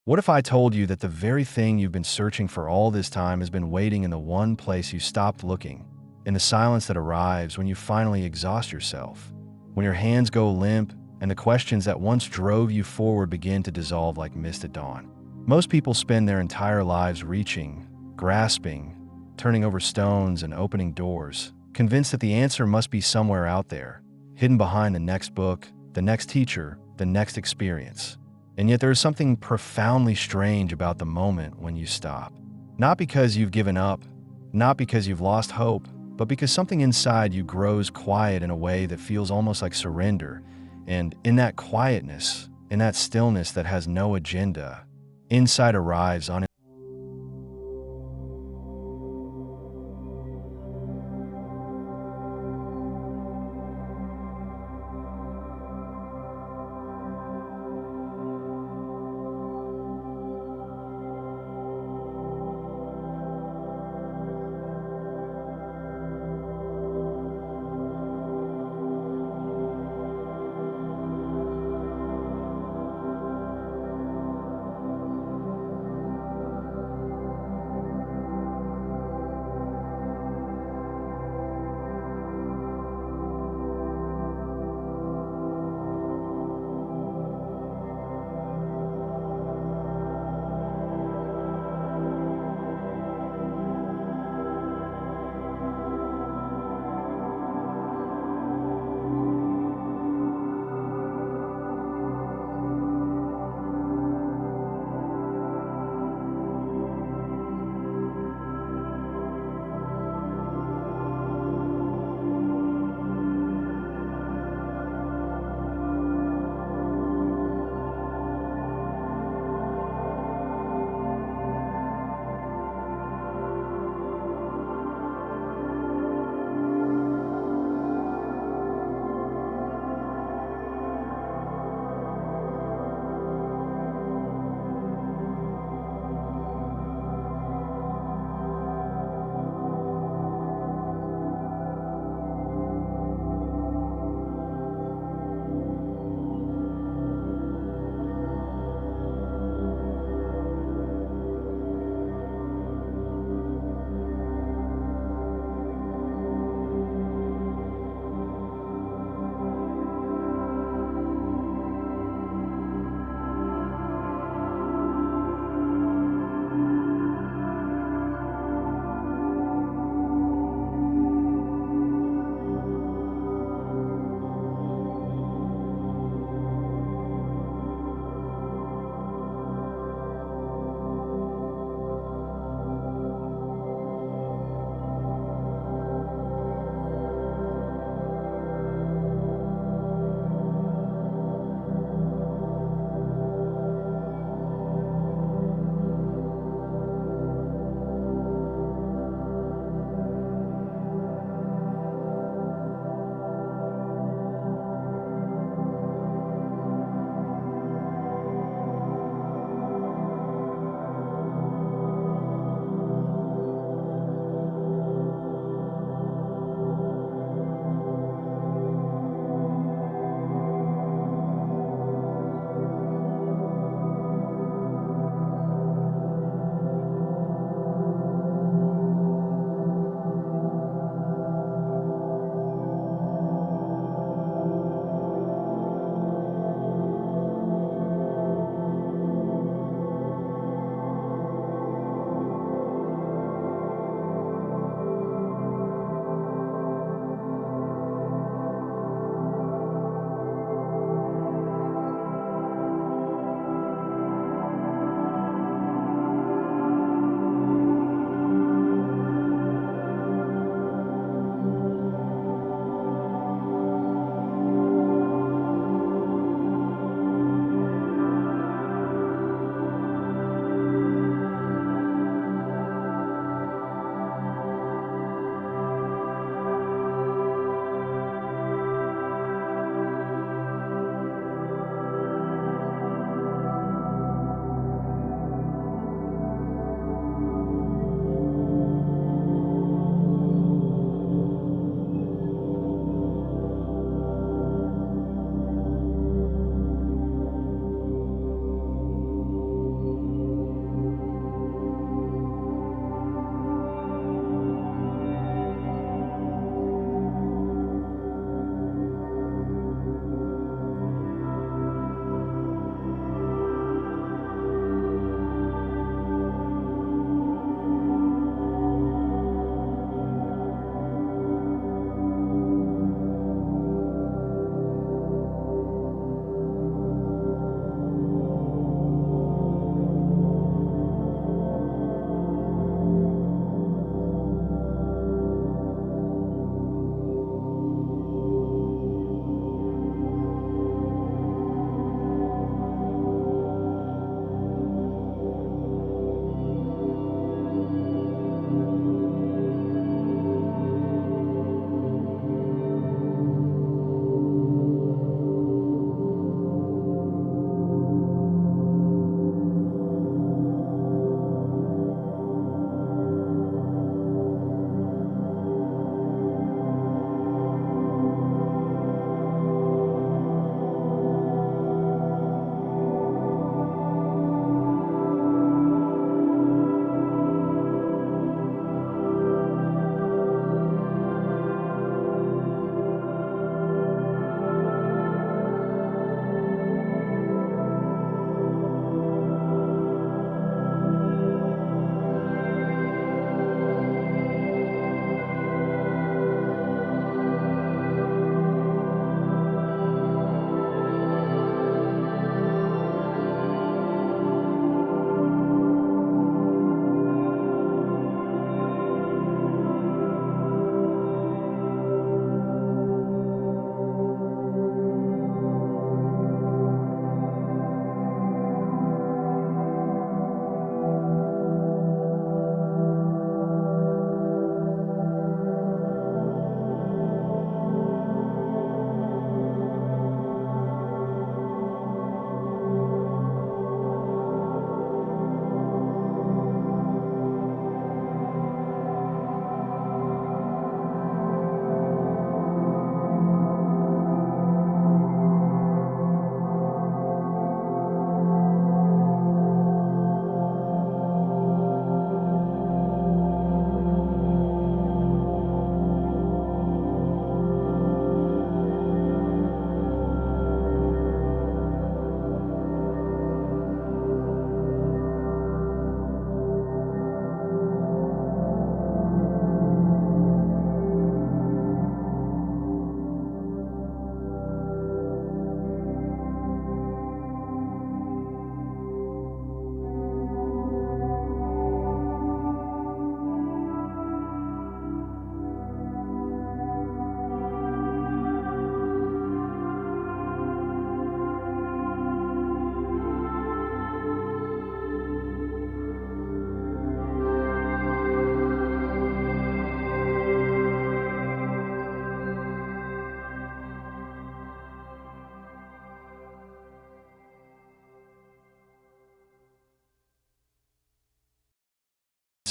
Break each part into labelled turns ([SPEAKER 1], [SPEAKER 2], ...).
[SPEAKER 1] What if I told you that the very thing you've been searching for all this time has been waiting in the one place you stopped looking, in the silence that arrives when you finally exhaust yourself, when your hands go limp and the questions that once drove you forward begin to dissolve like mist at dawn? Most people spend their entire lives reaching, grasping, turning over stones and opening doors, convinced that the answer must be somewhere out there, hidden behind the next book, the next teacher, the next experience. And yet there is something profoundly strange about the moment when you stop. Not because you've given up, not because you've lost hope, but because something inside you grows quiet in a way that feels almost like surrender. And in that quietness, in that stillness that has no agenda, insight arrives on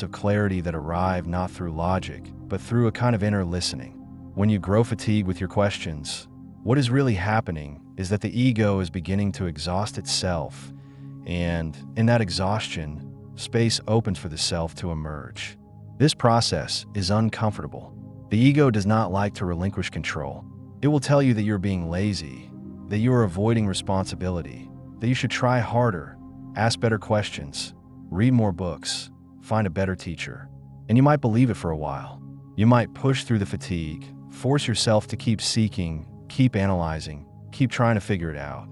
[SPEAKER 1] of clarity that arrive not through logic, but through a kind of inner listening. When you grow fatigued with your questions, what is really happening is that the ego is beginning to exhaust itself, and in that exhaustion, space opens for the self to emerge. This process is uncomfortable. The ego does not like to relinquish control. It will tell you that you're being lazy, that you are avoiding responsibility, that you should try harder, ask better questions, read more books, find a better teacher. And you might believe it for a while. You might push through the fatigue, force yourself to keep seeking, keep analyzing, keep trying to figure it out.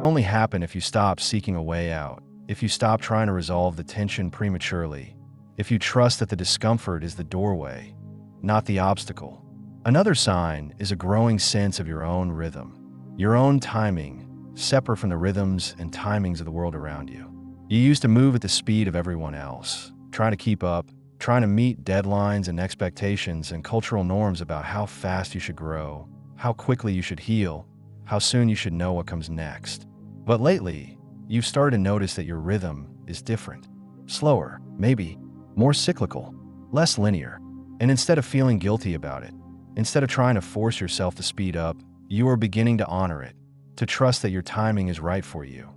[SPEAKER 1] only happen if you stop seeking a way out, if you stop trying to resolve the tension prematurely, if you trust that the discomfort is the doorway, not the obstacle. Another sign is a growing sense of your own rhythm, your own timing, separate from the rhythms and timings of the world around you. You used to move at the speed of everyone else, trying to keep up, trying to meet deadlines and expectations and cultural norms about how fast you should grow, how quickly you should heal, how soon you should know what comes next. But lately, you've started to notice that your rhythm is different, slower, maybe more cyclical, less linear. And instead of feeling guilty about it, instead of trying to force yourself to speed up, you are beginning to honor it, to trust that your timing is right for you,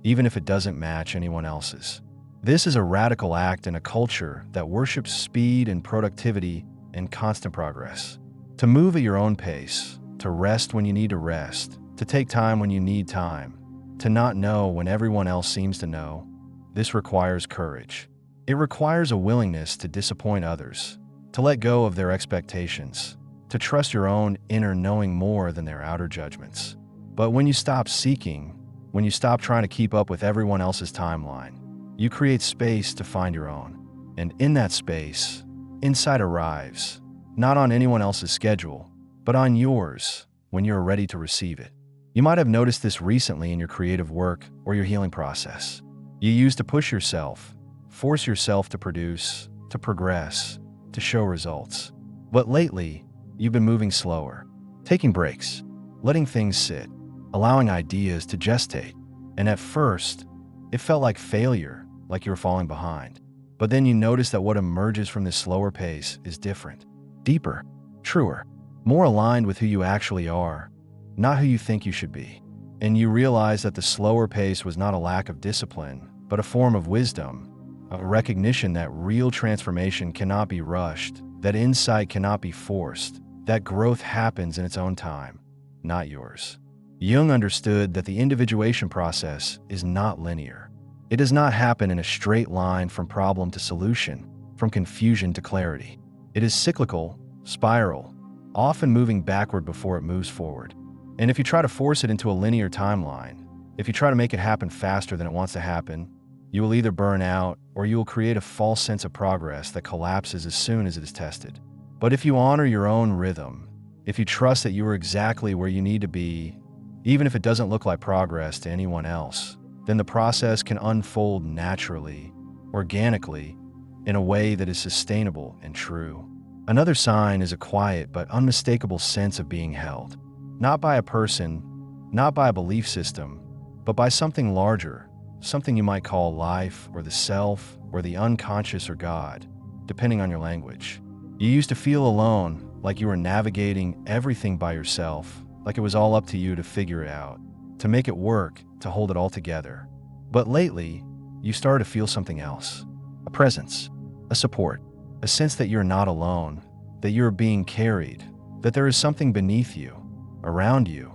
[SPEAKER 1] even if it doesn't match anyone else's. This is a radical act in a culture that worships speed and productivity and constant progress. To move at your own pace, to rest when you need to rest, to take time when you need time, to not know when everyone else seems to know, this requires courage. It requires a willingness to disappoint others, to let go of their expectations, to trust your own inner knowing more than their outer judgments. But when you stop seeking, when you stop trying to keep up with everyone else's timeline, you create space to find your own. And in that space, insight arrives, not on anyone else's schedule, but on yours when you're ready to receive it. You might have noticed this recently in your creative work or your healing process. You used to push yourself, force yourself to produce, to progress, to show results. But lately, you've been moving slower, taking breaks, letting things sit, allowing ideas to gestate. And at first, it felt like failure, like you were falling behind. But then you notice that what emerges from this slower pace is different, deeper, truer, more aligned with who you actually are, not who you think you should be. And you realize that the slower pace was not a lack of discipline, but a form of wisdom, a recognition that real transformation cannot be rushed, that insight cannot be forced, that growth happens in its own time, not yours. Jung understood that the individuation process is not linear. It does not happen in a straight line from problem to solution, from confusion to clarity. It is cyclical, spiral, often moving backward before it moves forward. And if you try to force it into a linear timeline, if you try to make it happen faster than it wants to happen, you will either burn out or you will create a false sense of progress that collapses as soon as it is tested. But if you honor your own rhythm, if you trust that you are exactly where you need to be, even if it doesn't look like progress to anyone else, then the process can unfold naturally, organically, in a way that is sustainable and true. Another sign is a quiet but unmistakable sense of being held, not by a person, not by a belief system, but by something larger, something you might call life or the self or the unconscious or God, depending on your language. You used to feel alone, like you were navigating everything by yourself, like it was all up to you to figure it out, to make it work, to hold it all together. But lately, you started to feel something else, a presence, a support, a sense that you're not alone, that you're being carried, that there is something beneath you, around you,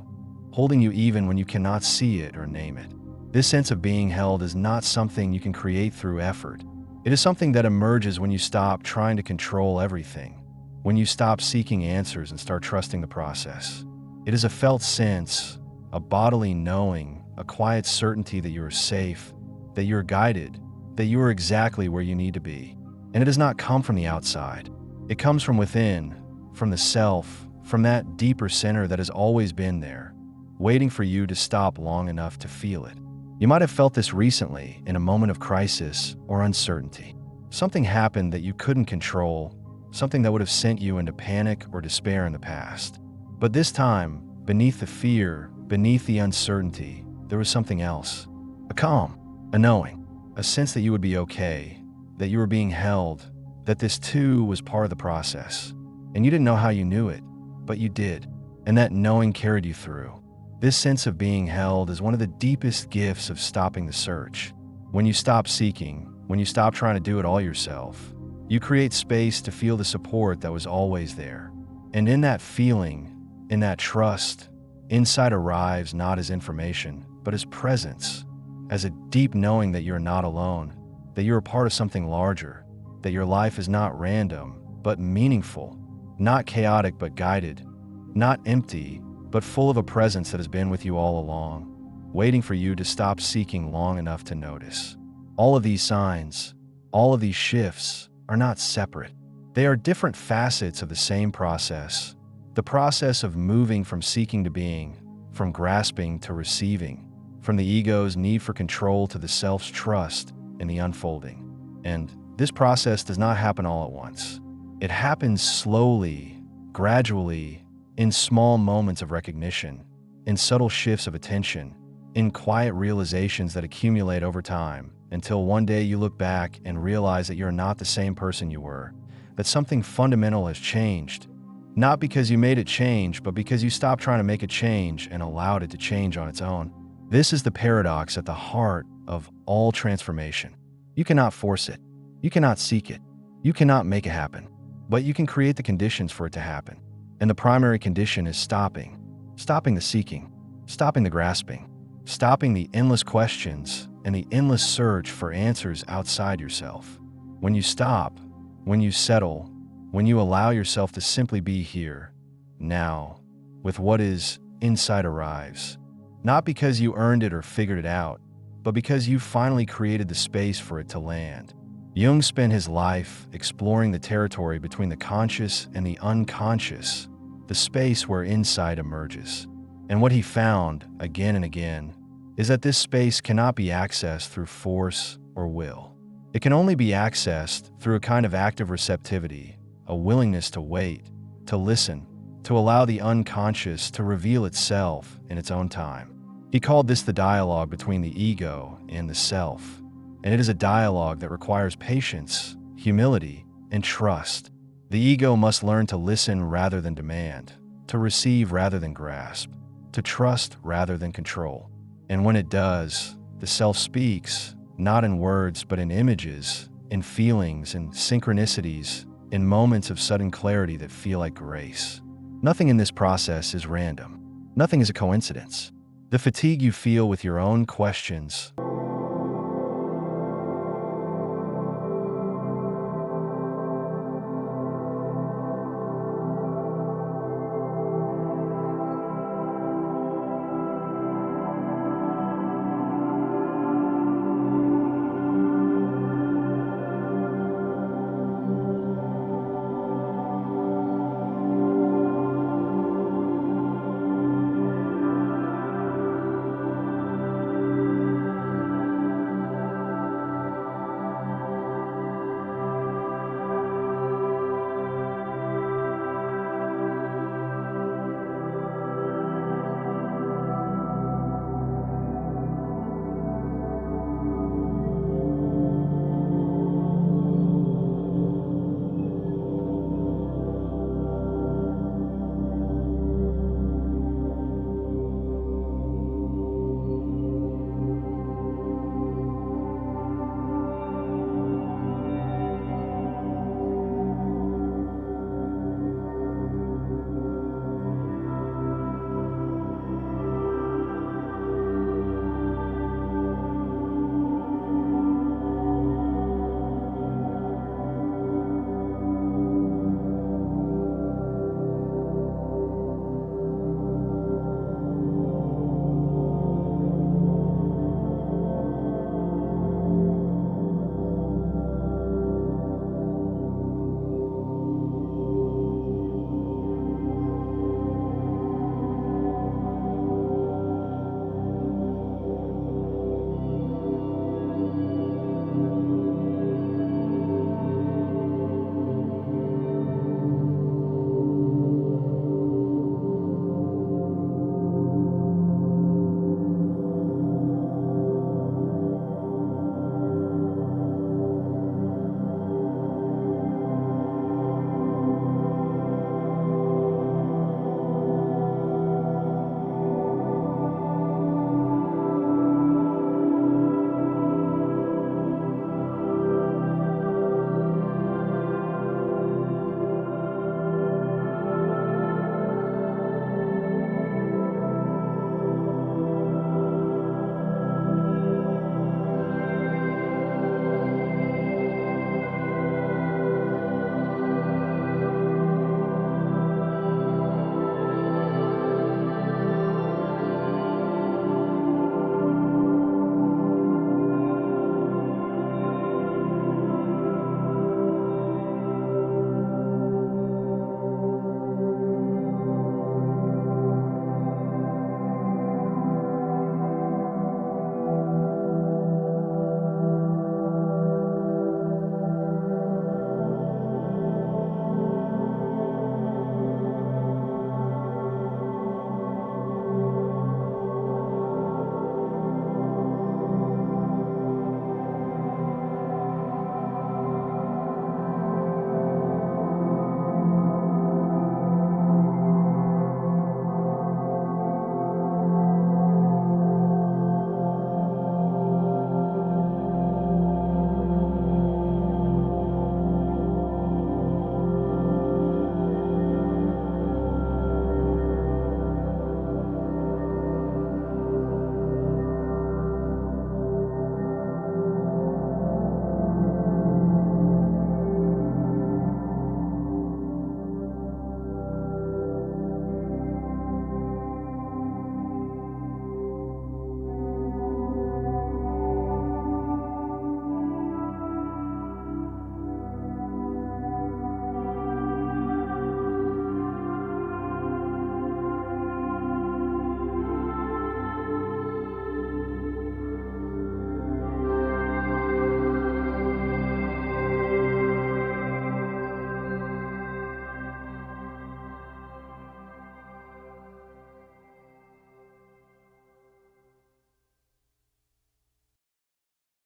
[SPEAKER 1] holding you even when you cannot see it or name it. This sense of being held is not something you can create through effort. It is something that emerges when you stop trying to control everything, when you stop seeking answers and start trusting the process. It is a felt sense, a bodily knowing, a quiet certainty that you are safe, that you are guided, that you are exactly where you need to be. And it does not come from the outside. It comes from within, from the self, from that deeper center that has always been there, waiting for you to stop long enough to feel it. You might have felt this recently in a moment of crisis or uncertainty. Something happened that you couldn't control, something that would have sent you into panic or despair in the past. But this time, beneath the fear, beneath the uncertainty, there was something else. A calm, a knowing, a sense that you would be okay, that you were being held, that this too was part of the process. And you didn't know how you knew it, but you did. And that knowing carried you through. This sense of being held is one of the deepest gifts of stopping the search. When you stop seeking, when you stop trying to do it all yourself, you create space to feel the support that was always there. And in that feeling, in that trust, insight arrives not as information, but as presence, as a deep knowing that you're not alone, that you're a part of something larger, that your life is not random, but meaningful, not chaotic, but guided, not empty, but full of a presence that has been with you all along. waiting for you to stop seeking long enough to notice. All of these signs, all of these shifts are not separate. They are different facets of the same process, the process of moving from seeking to being, from grasping to receiving, from the ego's need for control to the self's trust in the unfolding. And this process does not happen all at once. It happens slowly, gradually, in small moments of recognition, in subtle shifts of attention, in quiet realizations that accumulate over time, until one day you look back and realize that you're not the same person you were, that something fundamental has changed, not because you made it change, but because you stopped trying to make it change and allowed it to change on its own. This is the paradox at the heart of all transformation. You cannot force it. You cannot seek it. You cannot make it happen. But you can create the conditions for it to happen. And the primary condition is stopping. Stopping the seeking. Stopping the grasping. Stopping the endless questions and the endless search for answers outside yourself. When you stop, when you settle, when you allow yourself to simply be here, now, with what is inside arrives, not because you earned it or figured it out, but because you finally created the space for it to land. Jung spent his life exploring the territory between the conscious and the unconscious, the space where insight emerges. And what he found, again and again, is that this space cannot be accessed through force or will. It can only be accessed through a kind of active receptivity, a willingness to wait, to listen, to allow the unconscious to reveal itself in its own time. He called this the dialogue between the ego and the self, and it is a dialogue that requires patience, humility, and trust. The ego must learn to listen rather than demand, to receive rather than grasp, to trust rather than control. And when it does, the self speaks, not in words but in images, in feelings, in synchronicities, in moments of sudden clarity that feel like grace. Nothing in this process is random. Nothing is a coincidence. The fatigue you feel with your own questions,